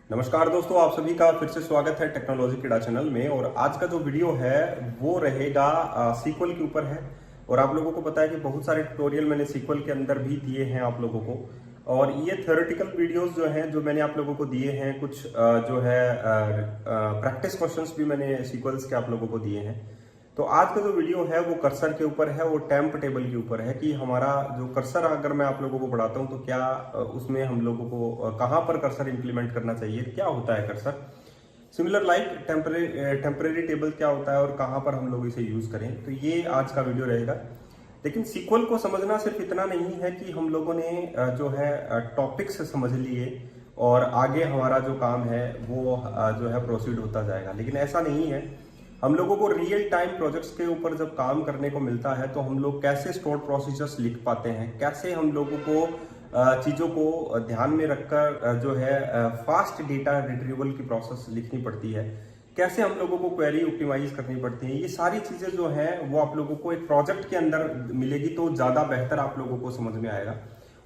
नमस्कार दोस्तों, आप सभी का फिर से स्वागत है टेक्नोलॉजी किड़ा चैनल में। और आज का जो वीडियो है वो रहेगा सीक्वल के ऊपर है। और आप लोगों को पता है कि बहुत सारे ट्यूटोरियल मैंने सीक्वल के अंदर भी दिए हैं आप लोगों को। और ये थ्योरेटिकल वीडियोस जो हैं जो मैंने आप लोगों को दिए हैं, कुछ जो है प्रैक्टिस क्वेश्चंस भी मैंने सीक्वल्स के आप लोगों को दिए हैं। तो आज का जो वीडियो है वो कर्सर के ऊपर है, वो टेम्प टेबल के ऊपर है कि हमारा जो कर्सर अगर मैं आप लोगों को पढ़ाता हूं तो क्या उसमें हम लोगों को कहां पर कर्सर इंप्लीमेंट करना चाहिए, क्या होता है cursor, similar like temporary table क्या होता है और कहां पर हम लोग इसे यूज करें। तो ये आज का वीडियो रहेगा। लेकिन सीक्वल को समझना सिर्फ इतना नहीं है कि हम लोगों ने जो है टॉपिक्स समझ लिए और आगे हमारा जो काम है वो जो है प्रोसीड होता जाएगा। लेकिन ऐसा नहीं है। हम लोगों को रियल टाइम प्रोजेक्ट्स के ऊपर जब काम करने को मिलता है तो हम लोग कैसे स्टोर प्रोसीजर्स लिख पाते हैं, कैसे हम लोगों को चीज़ों को ध्यान में रखकर जो है फास्ट डेटा रिट्रीवल की प्रोसेस लिखनी पड़ती है, कैसे हम लोगों को क्वेरी ऑप्टिमाइज करनी पड़ती है, ये सारी चीज़ें जो हैं वो आप लोगों को एक प्रोजेक्ट के अंदर मिलेगी तो ज़्यादा बेहतर आप लोगों को समझ में आएगा।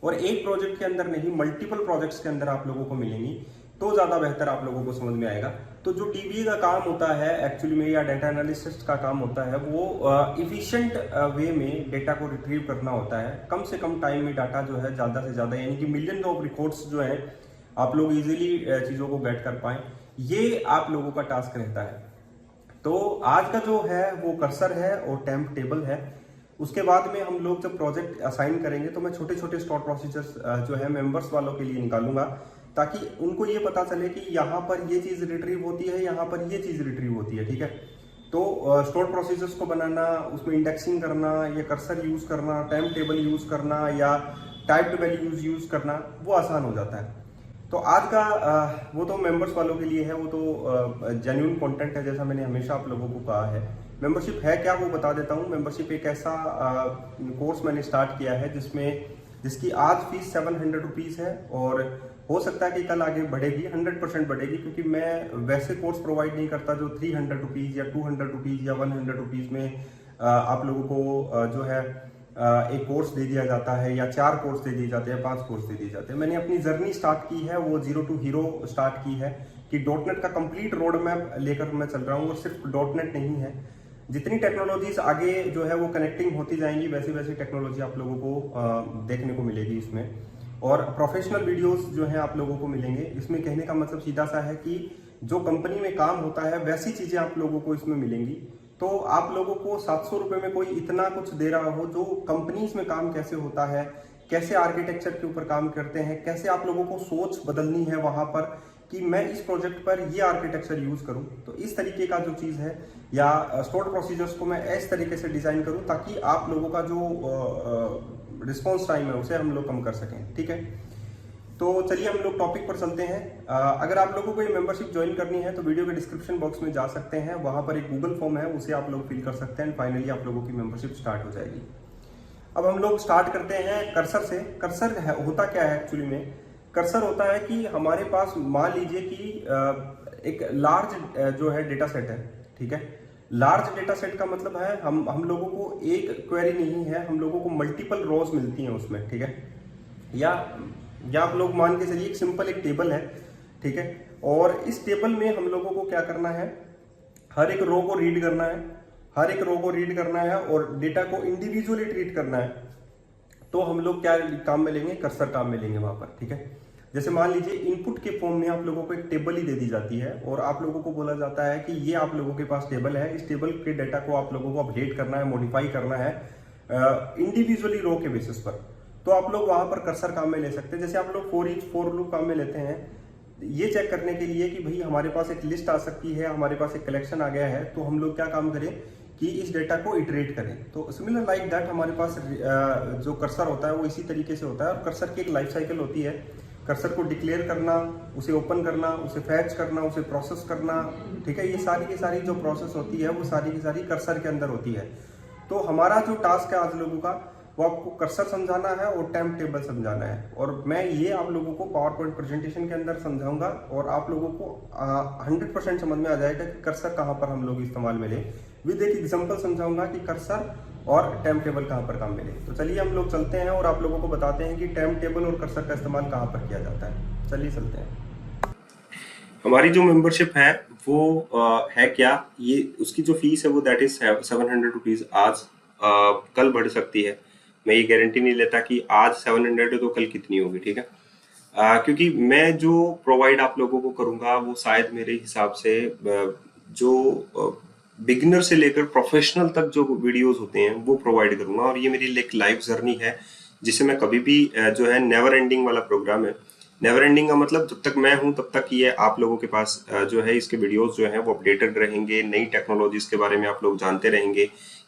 और एक प्रोजेक्ट के अंदर नहीं, मल्टीपल प्रोजेक्ट्स के अंदर आप लोगों को मिलेंगी तो ज़्यादा बेहतर आप लोगों को समझ में आएगा। तो जो डीबीए का काम होता है एक्चुअली में, या डेटा एनालिसिस्ट का काम होता है, वो इफिशिएंट वे में डेटा को रिट्रीव करना होता है। कम से कम टाइम में डाटा जो है ज़्यादा से ज़्यादा, यानी कि मिलियन ऑफ रिकॉर्ड्स जो है आप लोग इजीली चीज़ों को गेट कर पाएं, ये आप लोगों का टास्क रहता है। तो आज का जो है वो कर्सर है और टेम्प टेबल है। उसके बाद में हम लोग जब प्रोजेक्ट असाइन करेंगे तो मैं छोटे छोटे स्टोर प्रोसीजर्स जो है मेंबर्स वालों के लिए निकालूंगा, ताकि उनको ये पता चले कि यहाँ पर ये चीज़ रिट्रीव होती है, यहाँ पर ये चीज़ रिट्रीव होती है। ठीक है, तो स्टोर प्रोसीजर्स को बनाना, उसमें इंडेक्सिंग करना, या कर्सर यूज करना, टेम्प टेबल यूज करना, या टाइप्ड वैल्यूज यूज करना, वो आसान हो जाता है। तो आज का वो तो मेंबर्स वालों के लिए है, वो तो जेन्युइन कंटेंट है, जैसा मैंने हमेशा आप लोगों को कहा है। मेंबरशिप है क्या वो बता देता हूँ। मेंबरशिप एक ऐसा कोर्स मैंने स्टार्ट किया है जिसकी आज फीस 700 रुपीज़ है, और हो सकता है कि कल आगे बढ़ेगी, 100% बढ़ेगी, क्योंकि मैं वैसे कोर्स प्रोवाइड नहीं करता जो 300 रुपीज़ या 200 रुपीज़ या 100 रुपीज़ में आप लोगों को जो है एक कोर्स दे दिया जाता है, या 4 कोर्स दे दिए जाते हैं, 5 कोर्स दे दिए जाते हैं। मैंने अपनी जर्नी स्टार्ट की है, वो जीरो टू हीरो स्टार्ट की है, कि डॉटनेट का कंप्लीट रोड मैप लेकर मैं चल रहा हूँ। और सिर्फ डॉटनेट नहीं है, जितनी टेक्नोलॉजीज आगे जो है वो कनेक्टिंग होती जाएंगी, वैसी वैसी टेक्नोलॉजी आप लोगों को देखने को मिलेगी इसमें। और प्रोफेशनल वीडियोस जो हैं आप लोगों को मिलेंगे। इसमें कहने का मतलब सीधा सा है कि जो कंपनी में काम होता है वैसी चीजें आप लोगों को इसमें मिलेंगी। तो आप लोगों को 700 रुपये में कोई इतना कुछ दे रहा हो, जो कंपनीज में काम कैसे होता है, कैसे आर्किटेक्चर के ऊपर काम करते हैं, कैसे आप लोगों को सोच बदलनी है वहां पर कि मैं इस प्रोजेक्ट पर ये आर्किटेक्चर यूज करूं, तो इस तरीके का जो चीज है, या स्टोर प्रोसीजर्स को मैं इस तरीके से डिजाइन करूं ताकि आप लोगों का जो रिस्पॉन्स टाइम है उसे हम लोग कम कर सकें। ठीक है, तो चलिए हम लोग टॉपिक पर चलते हैं। अगर आप लोगों को ये मेंबरशिप ज्वाइन करनी है तो वीडियो के डिस्क्रिप्शन बॉक्स में जा सकते हैं, वहां पर एक गूगल फॉर्म है, उसे आप लोग फिल कर सकते हैं। फाइनली आप लोगों की मेंबरशिप स्टार्ट हो जाएगी। अब हम लोग स्टार्ट करते हैं कर्सर से। कर्सर होता क्या है एक्चुअली में? कर्सर होता है कि हमारे पास मान लीजिए कि एक लार्ज जो है डेटा सेट है। ठीक है, लार्ज डेटा सेट का मतलब है हम लोगों को एक क्वेरी नहीं है, हम लोगों को मल्टीपल रोज मिलती हैं उसमें। ठीक है, या आप लोग मान के चलिए एक सिंपल एक टेबल है। ठीक है, और इस टेबल में हम लोगों को क्या करना है, हर एक रो को रीड करना है, हर एक रो को रीड करना है और डेटा को इंडिविजुअली ट्रीट करना है। तो हम लोग क्या काम में लेंगे, कर्सर काम में लेंगे वहां पर। ठीक है, जैसे मान लीजिए इनपुट के फॉर्म में आप लोगों को एक टेबल ही दे दी जाती है, और आप लोगों को बोला जाता है कि ये आप लोगों के पास टेबल है, इस टेबल के डेटा को आप लोगों को अपडेट करना है, मॉडिफाई करना है इंडिविजुअली रो के बेसिस पर। तो आप लोग वहां पर कर्सर काम में ले सकते हैं। जैसे आप लोग फॉर लूप काम में लेते हैं, ये चेक करने के लिए कि भाई हमारे पास एक लिस्ट आ सकती है, हमारे पास एक कलेक्शन आ गया है, तो हम लोग क्या काम करें कि इस डेटा को इटरेट करें। तो सिमिलर लाइक दैट हमारे पास जो कर्सर होता है वो इसी तरीके से होता है। और कर्सर की एक लाइफ साइकिल होती है। कर्सर को डिक्लेयर करना, उसे ओपन करना, उसे फैच करना, उसे प्रोसेस करना। ठीक है, ये सारी की सारी जो प्रोसेस होती है वो सारी की सारी कर्सर के अंदर होती है। तो हमारा जो टास्क है आज लोगों का, वो आपको कर्सर समझाना है और टेम्प टेबल समझाना है। और मैं ये आप लोगों को पावर पॉइंट प्रेजेंटेशन के अंदर समझाऊंगा, और आप लोगों को 100% समझ में आ जाएगा कि कर्सर कहाँ पर हम लोग इस्तेमाल में लें। विद एक एग्जांपल समझाऊंगा कि कर्सर और टेम्प टेबल कहाँ पर काम में ले। तो चलिए हम लोग चलते हैं और आप लोगों को बताते हैं कि टेम्प टेबल और कर्सर का इस्तेमाल कहाँ पर किया जाता है। चलिए चलते हैं। हमारी जो मेंबरशिप है वो है क्या, ये उसकी जो फीस है वो दैट इज 700 रुपीज आज। कल बढ़ सकती है, मैं ये गारंटी नहीं लेता कि आज 700 है तो कल कितनी होगी, ठीक है। क्योंकि मैं जो प्रोवाइड आप लोगों को करूंगा वो शायद मेरे हिसाब से जो बिगिनर से लेकर प्रोफेशनल तक जो वीडियोस होते हैं वो प्रोवाइड करूंगा, और ये मेरी एक लाइफ जर्नी है जिसे मैं कभी भी जो है नेवर एंडिंग वाला प्रोग्राम है। नेवर एंडिंग का मतलब जब तक मैं हूं तब तक ये आप लोगों के पास जो है इसके वीडियोस जो है वो अपडेटेड रहेंगे, नई टेक्नोलॉजीज के बारे में आप लोग जानते रहेंगे,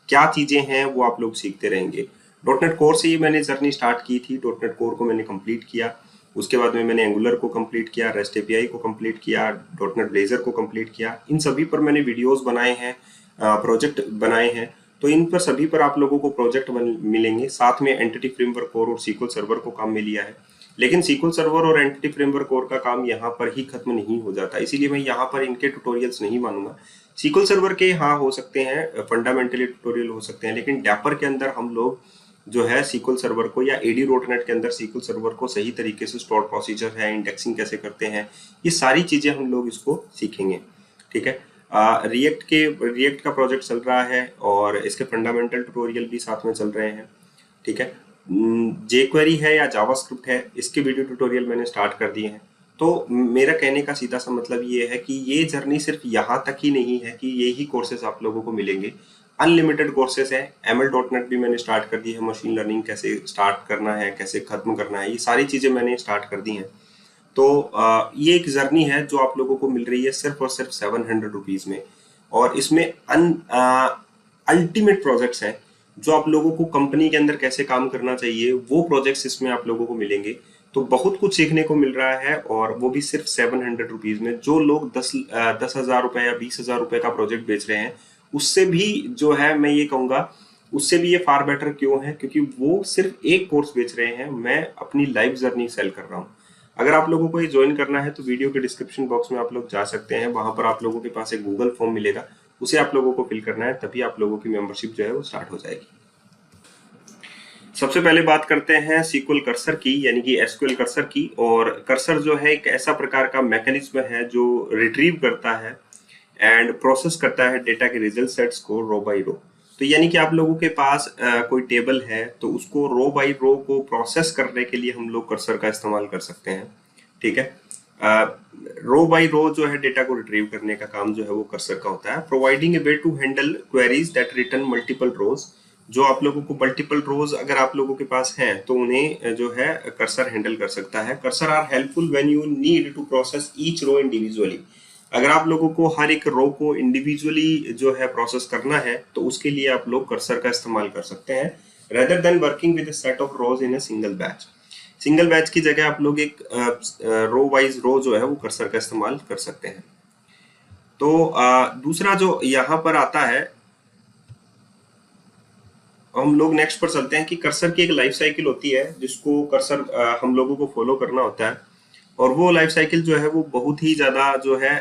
क्या चीजें हैं वो आप लोग सीखते रहेंगे। डॉटनेट कोर से ही मैंने जर्नी स्टार्ट की थी, डॉटनेट कोर को मैंने कंप्लीट किया, उसके बाद में मैंने एंगुलर को कंप्लीट किया, रेस्ट एपीआई को कंप्लीट किया, डॉटनेट ब्लेजर को कंप्लीट किया। इन सभी पर मैंने वीडियोस बनाए हैं, प्रोजेक्ट बनाए हैं, तो इन पर सभी पर आप लोगों को प्रोजेक्ट मिलेंगे। साथ में एंटिटी फ्रेमवर्क कोर और सीक्वल सर्वर को काम में लिया है, लेकिन सीक्वल सर्वर और एंटिटी फ्रेमवर्क कोर का काम यहाँ पर ही खत्म नहीं हो जाता, इसीलिए मैं यहाँ पर इनके ट्यूटोरियल्स नहीं मानूंगा। सीक्वल सर्वर के हाँ हो सकते हैं, फंडामेंटली ट्यूटोरियल हो सकते हैं, लेकिन डैपर के अंदर हम लोग जो है सीक्वल सर्वर को या एडी डॉटनेट के अंदर सीक्वल सर्वर को सही तरीके से स्टोर प्रोसीजर है, इंडेक्सिंग कैसे करते हैं, ये सारी चीजें हम लोग इसको सीखेंगे, ठीक है। रिएक्ट का प्रोजेक्ट चल रहा है और इसके फंडामेंटल ट्यूटोरियल भी साथ में चल रहे हैं, ठीक है। जेक्वेरी है या जावास्क्रिप्ट है, इसके वीडियो ट्यूटोरियल मैंने स्टार्ट कर दिए हैं। तो मेरा कहने का सीधा सा मतलब ये है कि ये जर्नी सिर्फ यहाँ तक ही नहीं है कि ये ही कोर्सेज आप लोगों को मिलेंगे, अनलिमिटेड कोर्सेज है। ML.NET भी मैंने स्टार्ट कर दी है, मशीन लर्निंग कैसे स्टार्ट करना है, कैसे खत्म करना है, ये सारी चीजें मैंने स्टार्ट कर दी हैं। तो ये एक जर्नी है जो आप लोगों को मिल रही है सिर्फ और सिर्फ 700 रुपीज में, और इसमें अल्टीमेट प्रोजेक्ट्स हैं जो आप लोगों को कंपनी के अंदर कैसे काम करना चाहिए वो प्रोजेक्ट्स इसमें आप लोगों को मिलेंगे। तो बहुत कुछ सीखने को मिल रहा है, और वो भी सिर्फ 700 रुपीज में। जो लोग 10,000 रुपए या 20,000 रुपए का प्रोजेक्ट बेच रहे हैं, उससे भी जो है मैं ये कहूंगा उससे भी ये फार बेटर क्यों है, क्योंकि वो सिर्फ एक कोर्स बेच रहे हैं, मैं अपनी लाइफ जर्नी सेल कर रहा हूँ। अगर आप लोगों को ये ज्वाइन करना है तो वीडियो के डिस्क्रिप्शन बॉक्स में आप लोग जा सकते हैं, वहां पर आप लोगों के पास एक गूगल फॉर्म मिलेगा, उसे आप लोगों को फिल करना है, तभी आप लोगों की मेंबरशिप जो है वो स्टार्ट हो जाएगी। सबसे पहले बात करते हैं सीक्वल कर्सर की, यानी कि एसक्यूएल कर्सर की। और कर्सर जो है एक ऐसा प्रकार का मैकेनिज्म है जो रिट्रीव करता है एंड प्रोसेस करता है डेटा के रिजल्ट सेट्स को रो बाय रो। तो यानी कि आप लोगों के पास कोई टेबल है तो उसको रो बाय रो को प्रोसेस करने के लिए हम लोग कर्सर का इस्तेमाल कर सकते हैं, ठीक है। रो बाय रो जो है डेटा को रिट्रीव करने का काम जो है वो कर्सर का होता है। Providing a way to handle queries that return multiple rows, जो आप लोगों को मल्टीपल रोज अगर आप लोगों के पास हैं तो उन्हें जो है कर्सर हैंडल कर सकता है। Cursors are helpful when you need to process each row individually. अगर आप लोगों को हर एक रो को इंडिविजुअली जो है प्रोसेस करना है तो उसके लिए आप लोग कर्सर का इस्तेमाल कर सकते हैं, rather than working with a set of rose in a single batch. Single batch की जगह आप लोग एक रो वाइज रो जो है वो कर्सर का इस्तेमाल कर सकते हैं। तो दूसरा जो यहाँ पर आता है, हम लोग नेक्स्ट पर चलते हैं कि कर्सर की एक लाइफ साइकिल होती है जिसको कर्सर हम लोगों को फॉलो करना होता है। और वो लाइफ साइकिल जो है वो बहुत ही ज्यादा जो है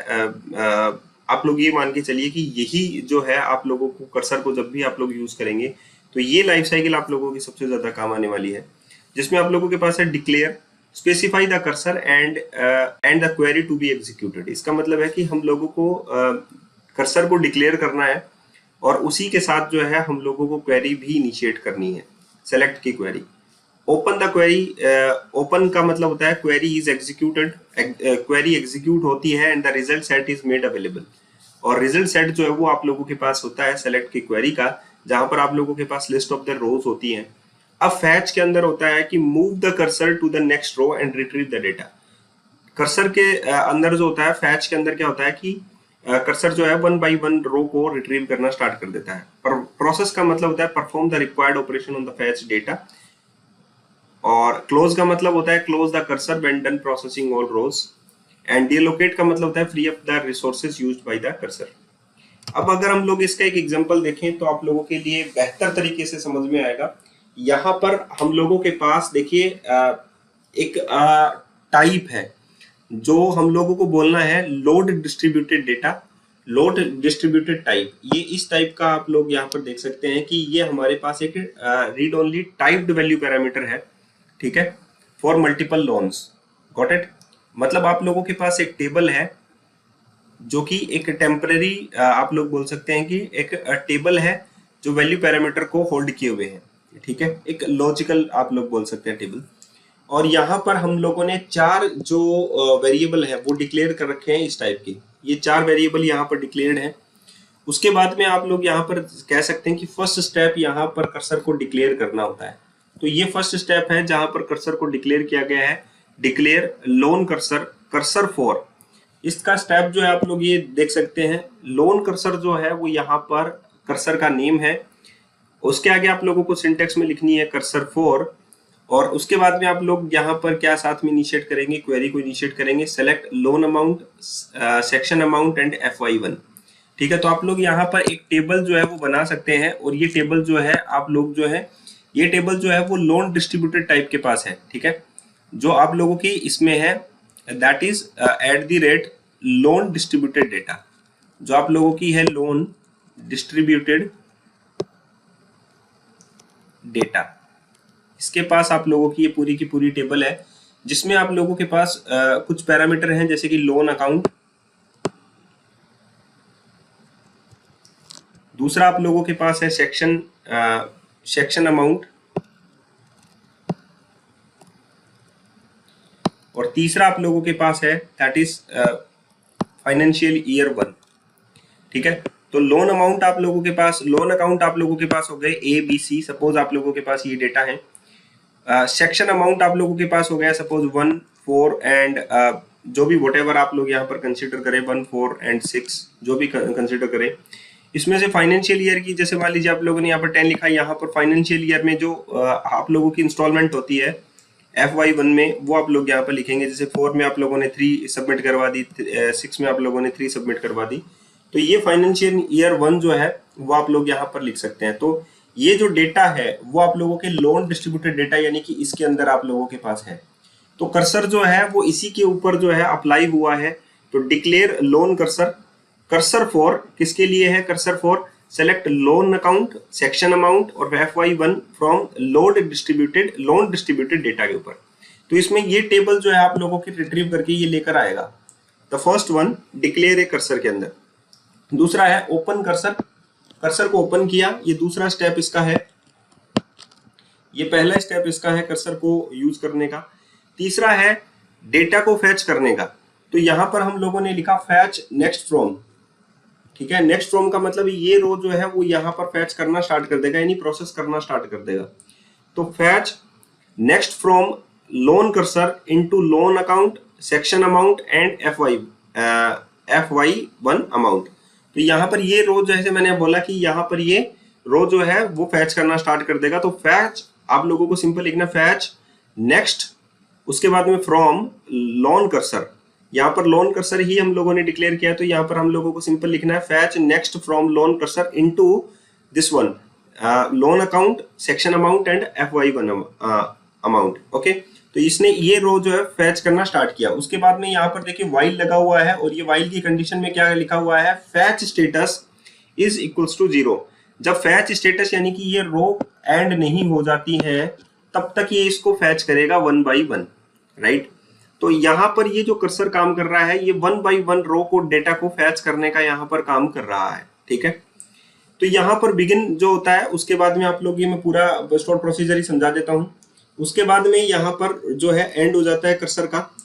आप लोग ये मान के चलिए कि यही जो है आप लोगों को कर्सर को जब भी आप लोग यूज करेंगे तो ये लाइफ साइकिल आप लोगों की सबसे ज्यादा काम आने वाली है, जिसमें आप लोगों के पास है declare, specify the cursor and the query to be executed. इसका मतलब है कि हम लोगों को कर्सर को डिक्लेयर करना है और उसी के साथ जो है हम लोगों को क्वेरी भी इनिशिएट करनी है, सेलेक्ट की query. Open the query, open का मतलब होता है query is executed, query execute होती है and the result set is made available. और रिजल्ट सेट जो है वो आप लोगों के पास होता है सेलेक्ट की क्वेरी का, जहां पर आप लोगों के पास लिस्ट ऑफ द रोज होती हैं। अब फैच के अंदर होता है कि move the cursor to the next row and retrieve the data. Cursor के अंदर जो होता है, फैच के अंदर क्या होता है कि कर्सर जो है 1 बाय 1 रो को रिट्रीव करना स्टार्ट कर देता है। पर प्रोसेस का मतलब होता है perform the required operation on the fetch data. और क्लोज का मतलब होता है close the cursor when done processing all rows. And deallocate का मतलब होता है free up the resources used by the cursor. अब अगर हम लोग इसका एक एग्जांपल देखें तो आप लोगों के लिए बेहतर तरीके से समझ में आएगा। यहाँ पर हम लोगों के पास देखिए एक टाइप है जो हम लोगों को बोलना है load distributed data, load distributed type. ये इस टाइप का आप लोग यहाँ पर देख सकते हैं कि ये हमारे पास एक read only typed value parameter है, ठीक है, for multiple loans. Got it? मतलब आप लोगों के पास एक टेबल है जो कि एक टेम्पररी आप लोग बोल सकते हैं कि एक टेबल है जो वैल्यू पैरामीटर को होल्ड किए हुए हैं, ठीक है, एक लॉजिकल आप लोग बोल सकते हैं टेबल। और यहाँ पर हम लोगों ने 4 जो वेरिएबल है वो डिक्लेयर कर रखे हैं इस टाइप के, ये 4 वेरिएबल यहाँ पर डिक्लेयर्ड हैं। उसके बाद में आप लोग यहाँ पर कह सकते हैं कि फर्स्ट स्टेप यहाँ पर कर्सर को डिक्लेयर करना होता है। तो ये फर्स्ट स्टेप है जहां पर कर्सर को डिक्लेयर किया गया है, declare loan cursor, cursor for. इसका स्टेप जो है आप लोग ये देख सकते हैं, लोन कर्सर जो है वो यहाँ पर कर्सर का नेम है, उसके आगे आप लोगों को सिंटेक्स में लिखनी है कर्सर फॉर, और उसके बाद में आप लोग यहाँ पर क्या साथ में इनिशिएट करेंगे, क्वेरी को इनिशिएट करेंगे, select loan amount, section amount and FY1। ठीक है, तो आप लोग यहाँ पर एक टेबल जो है वो बना सकते हैं, और ये टेबल जो है आप लोग जो है, ये टेबल जो है वो लोन डिस्ट्रीब्यूटेड टाइप के पास है। ठीक है, जो आप लोगों की इसमें है that is @ loan distributed data, जो आप लोगों की है लोन डिस्ट्रीब्यूटेड डेटा, इसके पास आप लोगों की ये पूरी की पूरी टेबल है, जिसमें आप लोगों के पास कुछ पैरामीटर हैं जैसे कि लोन अकाउंट, दूसरा आप लोगों के पास है सेक्शन अमाउंट, और तीसरा आप लोगों के पास है दैट इज फाइनेंशियल ईयर 1। ठीक है, तो लोन अमाउंट आप लोगों के पास, लोन अकाउंट आप लोगों के पास हो गए ABC, सपोज आप लोगों के पास ये डेटा है। सेक्शन अमाउंट आप लोगों के पास हो गया सपोज 1, 4 एंड जो भी व्हाटएवर आप लोग यहाँ पर कंसीडर करें, 1, 4 एंड 6 जो भी कंसीडर करें। इसमें से फाइनेंशियल ईयर की, जैसे मान लीजिए आप लोगों ने यहाँ पर 10 लिखा है, यहाँ पर फाइनेंशियल ईयर में जो आप लोगों की इंस्टॉलमेंट होती है FY1 में, वो आप लोग यहाँ पर लिखेंगे। जैसे 4 में आप लोगों ने 3 सबमिट करवा दी, 6 में आप लोगों ने 3 सबमिट करवा दी, तो ये फाइनेंशियल ईयर 1 जो है वो आप लोग यहाँ पर लिख सकते हैं। तो ये जो डेटा है वो आप लोगों के लोन डिस्ट्रीब्यूटेड डेटा यानी कि इसके अंदर आप लोगों के पास है। तो कर्सर जो है वो इसी के ऊपर जो है अप्लाई हुआ है। तो declare loan cursor, cursor for किसके लिए है, cursor for select loan account, section amount और FY1 from loan distributed data के ऊपर। तो इसमें ये टेबल जो है आप लोगों की रिट्रीव करके ये लेकर आएगा। The first one declare A cursor के अंदर, दूसरा है ओपन कर्सर, कर्सर को ओपन किया, ये दूसरा स्टेप इसका है, ये पहला स्टेप इसका है कर्सर को यूज करने का। तीसरा है डेटा को फैच करने का, तो यहां पर हम लोगों ने लिखा फैच नेक्स्ट फ्रॉम। ठीक है, नेक्स्ट फ्रॉम का मतलब ये रो जो है वो यहाँ पर फैच करना स्टार्ट कर देगा, यानी प्रोसेस करना स्टार्ट कर देगा। तो fetch next from loan cursor into loan account, section amount and FY1 amount. तो यहाँ पर ये रो जैसे मैंने बोला कि यहाँ पर ये रो जो है वो फैच करना स्टार्ट कर देगा। तो फैच आप लोगों को सिंपल लिखना, फैच नेक्स्ट, उसके बाद में फ्रॉम लोन कर्सर, यहाँ पर लोन कर्सर ही हम लोगों ने डिक्लेयर किया, तो यहाँ पर हम लोगों को सिंपल लिखना है fetch next from loan cursor into this one loan account, section amount and FY1 amount. Okay, तो इसने ये रो जो है फैच करना स्टार्ट किया। उसके बाद में यहाँ पर देखिए वाइल लगा हुआ है, और ये वाइल की कंडीशन में क्या लिखा हुआ है, fetch status is equals to 0। जब फैच स्टेटस यानी कि ये रो एंड नहीं हो जाती है तब तक ये इसको फैच करेगा 1 by 1, राइट। तो यहाँ पर ये जो कर्सर काम कर रहा है ये 1 by 1 रो को, डेटा को फैच करने का यहाँ पर काम कर रहा है। ठीक है, तो यहाँ पर बिगिन जो होता है, उसके बाद में आप लोग ये मैं पूरा स्टोर प्रोसीजर ही समझा देता हूँ। उसके बाद में यहाँ पर जो है एंड हो जाता है कर्सर का।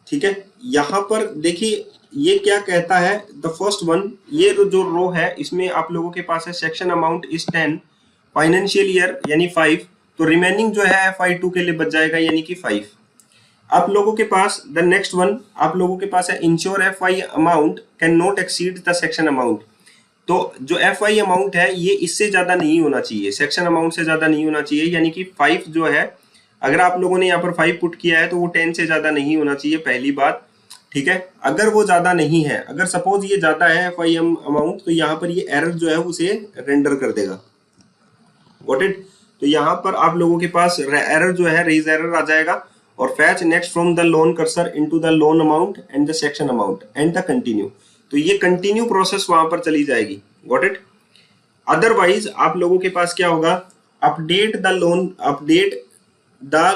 ठीक है, यहाँ पर देखिए ये क्या कहता है, द फर्स्ट वन, ये जो रो है इसमें आप लोगों के पास है section amount is 10, financial year यानी 5, तो रिमेनिंग जो है FY2 के लिए बच जाएगा यानी कि 5। आप लोगों के पास द नेक्स्ट वन, आप लोगों के पास है ensure FY amount can not exceed the section amount. तो जो FY अमाउंट है ये इससे ज्यादा नहीं होना चाहिए, सेक्शन अमाउंट से ज्यादा नहीं होना चाहिए, यानी कि 5 जो है, अगर आप लोगों ने यहाँ पर 5 पुट किया है तो वो 10 से ज्यादा नहीं होना चाहिए, पहली बात। ठीक है, अगर वो ज्यादा नहीं है, अगर सपोज ये ज्यादा है FY अमाउंट, तो यहाँ पर ये एरर जो है उसे रेंडर कर देगा। Got it. तो यहाँ पर आप लोगों के पास एरर जो है, रेज एरर आ जाएगा, और fetch next from the loan cursor into the loan amount and the section amount and the continue. तो ये कंटिन्यू प्रोसेस वहां पर चली जाएगी। Got it. अदरवाइज आप लोगों के पास क्या होगा, update the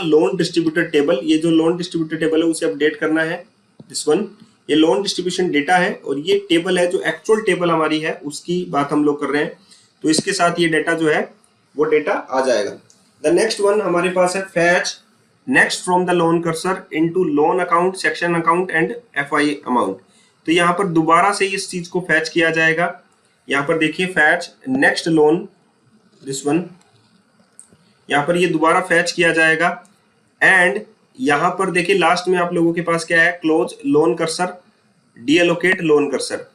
loan distributed table, ये जो लोन डिस्ट्रीब्यूटेड टेबल है उसे अपडेट करना है, दिस वन। ये लोन डिस्ट्रीब्यूशन डेटा है और ये टेबल है जो एक्चुअल टेबल हमारी है उसकी बात हम लोग कर रहे हैं। तो इसके साथ ये डेटा जो है वो डेटा आ जाएगा। द नेक्स्ट वन हमारे पास है fetch next from the loan cursor into loan account, section account and FI amount. तो यहाँ पर दोबारा से इस चीज को फैच किया जाएगा। यहाँ पर देखिए fetch next loan, this one, यहाँ पर ये दोबारा फैच किया जाएगा। एंड यहाँ पर देखिए लास्ट में आप लोगों के पास क्या है, close loan cursor, deallocate loan cursor.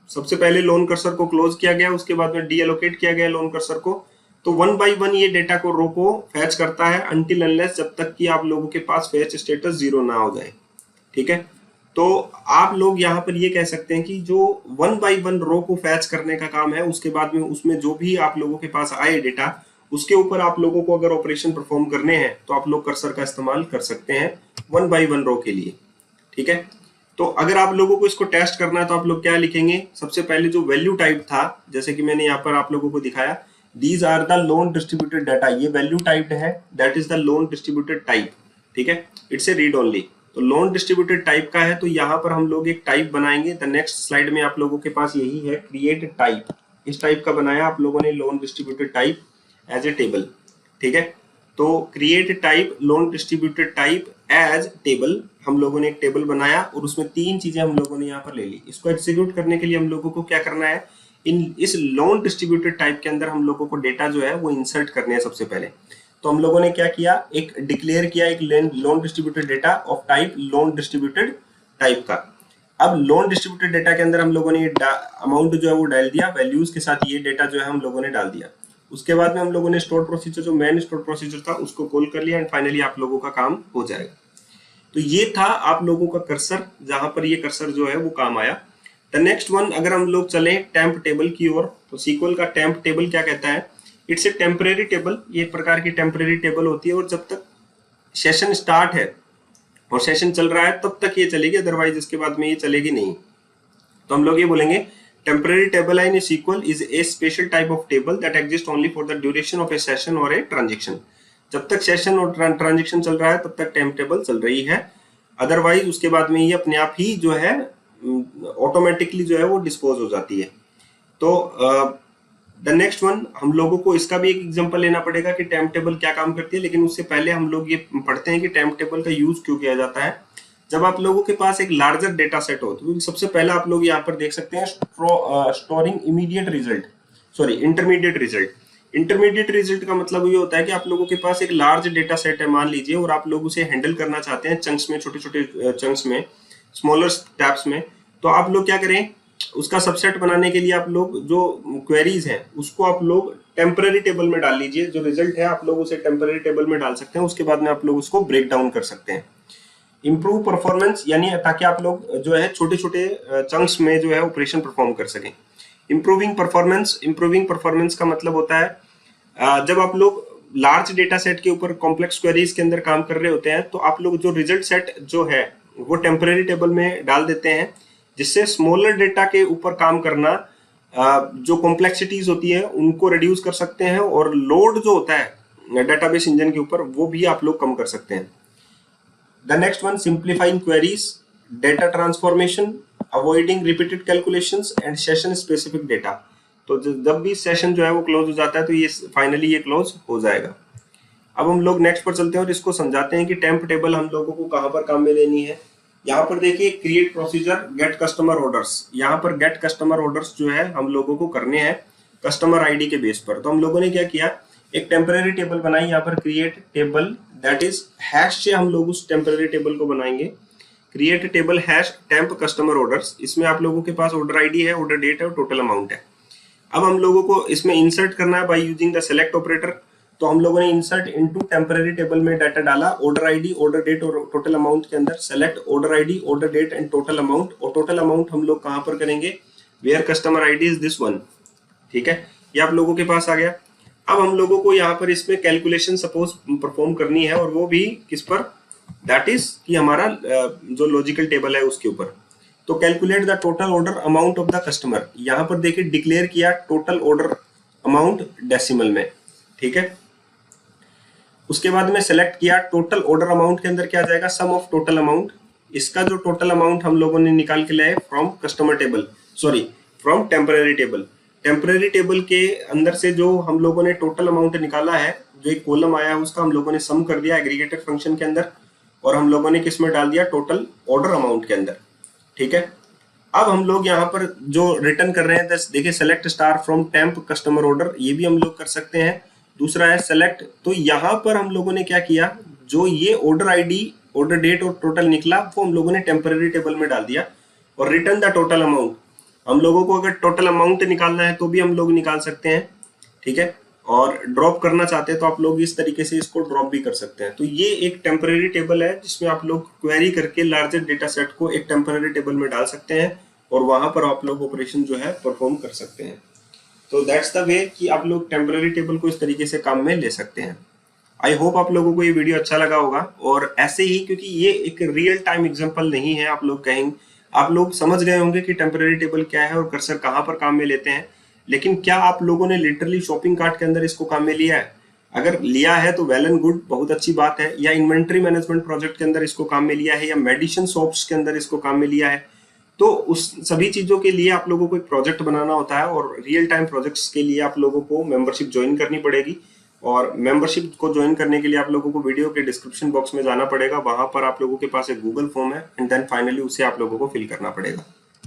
सबसे पहले लोन कर्सर को क्लोज किया गया, उसके बाद में डीएलोकेट किया गया लोन कर्सर को। तो 1 बाय 1 ये डेटा को रो को फैच करता है अनटिल अनलेस, जब तक कि आप लोगों के पास फैच स्टेटस 0 ना हो जाए। ठीक है, तो आप लोग यहाँ पर ये कह सकते हैं कि जो 1 बाय 1 रो को फैच करने का काम है, उसके बाद में उसमें जो भी आप लोगों के पास आए डेटा, उसके ऊपर आप लोगों को अगर ऑपरेशन परफॉर्म करने हैं तो आप लोग कर्सर का इस्तेमाल कर सकते हैं 1 बाय 1 रो के लिए। ठीक है, तो अगर आप लोगों को इसको टेस्ट करना है तो आप लोग क्या लिखेंगे, सबसे पहले जो वैल्यू टाइप था, जैसे कि मैंने यहाँ पर आप लोगों को दिखाया, these are the loan distributed data, ये वैल्यू टाइप है, that is the loan distributed type. ठीक है, इट्स ए रीड ओनली। तो लोन डिस्ट्रीब्यूटेड टाइप का है, तो यहाँ पर हम लोग एक टाइप बनाएंगे। द नेक्स्ट स्लाइड में आप लोगों के पास यही है, क्रिएट टाइप। इस टाइप का बनाया आप लोगों ने loan distributed type as a table. ठीक है, तो create type loan distributed type as table, हम लोगों ने एक टेबल बनाया और उसमें 3 चीजें हम लोगों ने यहाँ पर ले ली। इसको एग्जीक्यूट करने के लिए हम लोगों को क्या करना है, इस लोन डिस्ट्रीब्यूटेड टाइप के अंदर हम लोगों को डेटा जो है वो इंसर्ट करने हैं सबसे पहले। तो हम लोगों ने क्या किया, एक डिक्लेयर किया एक loan distributed data of type loan distributed type का। अब लोन डिस्ट्रीब्यूटेड डेटा के अंदर हम लोगों ने अमाउंट जो है वो डाल दिया, वैल्यूज के साथ ये डेटा जो है हम लोगों ने डाल दिया। उसके बाद में हम लोगों ने स्टोर प्रोसीजर, जो मेन स्टोर प्रोसीजर था, उसको कॉल कर लिया एंड फाइनली आप लोगों का काम हो जाएगा। तो ये था आप लोगों का कर्सर, जहां पर ये कर्सर जो है वो काम आया। द नेक्स्ट वन, अगर हम लोग चले टेम्प टेबल की ओर, तो सीक्वल का टेम्प टेबल क्या कहता है, इट्स ए टेम्परेरी टेबल। ये प्रकार की टेम्परेरी टेबल होती है और जब तक सेशन स्टार्ट है और सेशन चल रहा है तब तक ये चलेगी, अदरवाइज इसके बाद में ये चलेगी नहीं। तो हम लोग ये बोलेंगे temporary table in a SQL is a special type of table that exists only for the duration of a session or a transaction। जब तक सेशन और ट्रांजेक्शन चल रहा है तब तक टेम्प टेबल चल रही है, अदरवाइज उसके बाद में ये अपने आप ही जो है ऑटोमेटिकली जो है वो डिस्पोज हो जाती है। तो द नेक्स्ट वन, हम लोगों को इसका भी एक एग्जांपल लेना पड़ेगा कि टेम्प टेबल क्या काम करती है, लेकिन उससे पहले हम लोग ये पढ़ते हैं कि टेम्प टेबल का यूज क्यों किया जाता है। जब आप लोगों के पास एक लार्जर डेटा सेट हो, तो सबसे पहले आप लोग यहाँ पर देख सकते हैं storing immediate result, sorry intermediate result. Intermediate result का मतलब ये होता है कि आप लोगों के पास एक लार्ज डेटा सेट है मान लीजिए, और आप लोग उसे हैंडल करना चाहते हैं चंक्स में, छोटे छोटे चंक्स में, स्मॉलर स्टेप्स में। तो आप लोग क्या करें, उसका सबसेट बनाने के लिए आप लोग जो क्वेरीज हैं उसको आप लोग टेम्पररी टेबल में डाल लीजिए। जो रिजल्ट है आप लोग उसे टेम्पररी टेबल में डाल सकते हैं, उसके बाद में आप लोग उसको ब्रेक डाउन कर सकते हैं। इम्प्रूव परफॉर्मेंस, यानी ताकि आप लोग जो है छोटे छोटे चंक्स में जो है ऑपरेशन परफॉर्म कर सकें। इम्प्रूविंग परफॉर्मेंस का मतलब होता है जब आप लोग लार्ज डेटा सेट के ऊपर कॉम्प्लेक्स क्वेरीज के अंदर काम कर रहे होते हैं, तो आप लोग जो रिजल्ट सेट जो है वो टेम्पररी टेबल में डाल देते हैं, जिससे स्मॉलर डेटा के ऊपर काम करना, जो कॉम्प्लेक्सिटीज होती है उनको रिड्यूस कर सकते हैं, और लोड जो होता है डेटाबेस इंजन के ऊपर वो भी आप लोग कम कर सकते हैं। The next one, simplifying queries, data transformation, avoiding repeated calculations and session specific data. तो जब भी सेशन जो है वो क्लोज हो जाता है तो ये फाइनली ये क्लोज हो जाएगा। अब हम लोग नेक्स्ट पर चलते हैं और इसको समझाते हैं कि टेम्प टेबल हम लोगों को कहाँ पर काम में लेनी है। यहाँ पर देखिए create procedure get customer orders, यहाँ पर गेट कस्टमर ऑर्डर्स जो है हम लोगों को करने हैं कस्टमर आईडी के बेस पर। तो हम लोगों ने क्या किया, एक टेम्पररी टेबल बनाई, यहाँ पर create table, that is hash से हम लोग उस टेम्पररी टेबल को बनाएंगे। Create table hash temp customer orders, इसमें आप लोगों के पास ऑर्डर आईडी है, ऑर्डर डेट है और टोटल अमाउंट है। अब हम लोगों को इसमें इंसर्ट करना है by using the select operator. तो हम लोगों ने इंसर्ट इनटू टेम्पररी टेबल में डाटा डाला, ऑर्डर आईडी, ऑर्डर डेट और टोटल अमाउंट के अंदर select order ID, order date and total amount. और टोटल अमाउंट हम लोग कहां पर करेंगे, where customer ID is this one. ठीक है, ये आप लोगों के पास आ गया। अब हम लोगों को यहाँ पर इसमें कैलकुलेशन सपोज परफॉर्म करनी है, और वो भी किस पर, दैट इज कि हमारा जो लॉजिकल टेबल है उसके ऊपर। तो calculate the total order amount of the customer, यहाँ पर देखिए डिक्लेयर किया टोटल ऑर्डर अमाउंट डेसिमल में। ठीक है, उसके बाद में सेलेक्ट किया टोटल ऑर्डर अमाउंट के अंदर क्या आ जाएगा, सम ऑफ टोटल अमाउंट। इसका जो टोटल अमाउंट हम लोगों ने निकाल के लाए from customer table, sorry from temporary table. Temporary table के अंदर से जो हम लोगों ने टोटल अमाउंट निकाला है, जो एक कॉलम आया है उसका हम लोगों ने सम कर दिया एग्रीगेटेड फंक्शन के अंदर, और हम लोगों ने किस में डाल दिया, टोटल ऑर्डर अमाउंट के अंदर। ठीक है, अब हम लोग यहाँ पर जो रिटर्न कर रहे हैं, देखिए select star from temp customer order, ये भी हम लोग कर सकते हैं। दूसरा है सेलेक्ट, तो यहाँ पर हम लोगों ने क्या किया, जो ये ऑर्डर आईडी, ऑर्डर डेट और टोटल निकला वो हम लोगों ने टेम्पररी टेबल में डाल दिया, और रिटर्न द टोटल अमाउंट। हम लोगों को अगर टोटल अमाउंट निकालना है तो भी हम लोग निकाल सकते हैं। ठीक है, और ड्रॉप करना चाहते हैं तो आप लोग इस तरीके से इसको ड्रॉप भी कर सकते हैं। तो ये एक टेम्पररी टेबल है जिसमें आप लोग क्वेरी करके लार्जर डेटा सेट को एक टेम्पररी टेबल में डाल सकते हैं, और वहां पर आप लोग ऑपरेशन जो है परफॉर्म कर सकते हैं। तो दैट्स द वे कि आप लोग टेम्पररी टेबल को इस तरीके से काम में ले सकते हैं। आई होप आप लोगों को ये वीडियो अच्छा लगा होगा, और ऐसे ही, क्योंकि ये एक रियल टाइम एग्जांपल नहीं है, आप लोग कहेंगे, आप लोग समझ गए होंगे कि टेम्पररी टेबल क्या है और कर्सर कहाँ पर काम में लेते हैं, लेकिन क्या आप लोगों ने लिटरली शॉपिंग कार्ट के अंदर इसको काम में लिया है? अगर लिया है तो वेल एंड गुड, बहुत अच्छी बात है। या इन्वेंट्री मैनेजमेंट प्रोजेक्ट के अंदर इसको काम में लिया है, या मेडिसिन शॉप्स के अंदर इसको काम में लिया है, तो उस सभी चीजों के लिए आप लोगों को एक प्रोजेक्ट बनाना होता है, और रियल टाइम प्रोजेक्ट्स के लिए आप लोगों को मेंबरशिप ज्वाइन करनी पड़ेगी। और मेंबरशिप को ज्वाइन करने के लिए आप लोगों को वीडियो के डिस्क्रिप्शन बॉक्स में जाना पड़ेगा, वहां पर आप लोगों के पास एक गूगल फॉर्म है, एंड देन फाइनली उसे आप लोगों को फिल करना पड़ेगा।